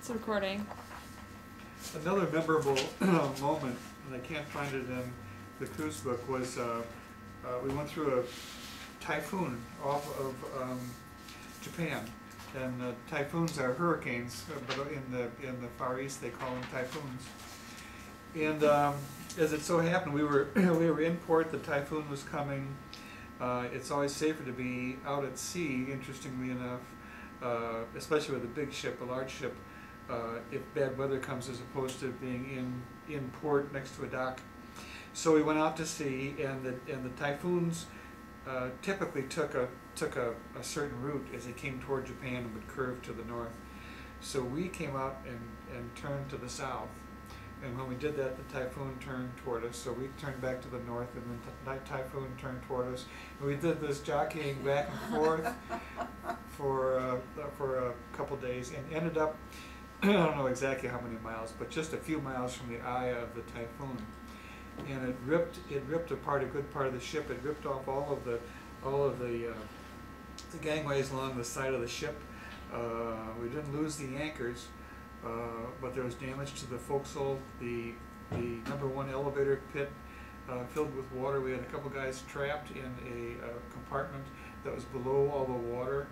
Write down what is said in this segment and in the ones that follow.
It's recording. Another memorable moment, and I can't find it in the cruise book, was we went through a typhoon off of Japan, and typhoons are hurricanes, but in the Far East they call them typhoons. And as it so happened, we were in port. The typhoon was coming. It's always safer to be out at sea, interestingly enough, especially with a big ship, a large ship, if bad weather comes, as opposed to being in port next to a dock. So we went out to sea, and the typhoons typically took a certain route as they came toward Japan and would curve to the north. So we came out and turned to the south. And when we did that, the typhoon turned toward us. So we turned back to the north, and then the typhoon turned toward us. And we did this jockeying back and forth for a couple days, and ended up, I don't know exactly how many miles, but just a few miles from the eye of the typhoon. And it ripped apart a good part of the ship. It ripped off all of the gangways along the side of the ship. We didn't lose the anchors. But there was damage to the forecastle. The #1 elevator pit filled with water. We had a couple guys trapped in a compartment that was below all the water.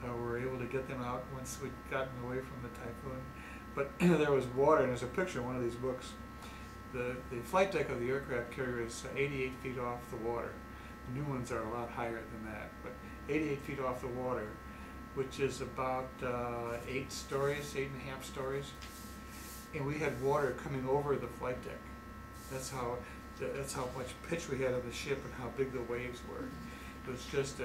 We were able to get them out once we'd gotten away from the typhoon. But there was water, and there's a picture in one of these books. The flight deck of the aircraft carrier is 88 feet off the water. The new ones are a lot higher than that, but 88 feet off the water, which is about 8 stories, 8.5 stories, and we had water coming over the flight deck. That's how much pitch we had on the ship and how big the waves were. It was just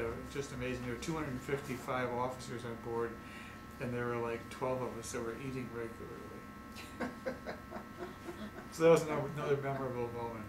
amazing. There were 255 officers on board, and there were like 12 of us that were eating regularly. So that was another memorable moment.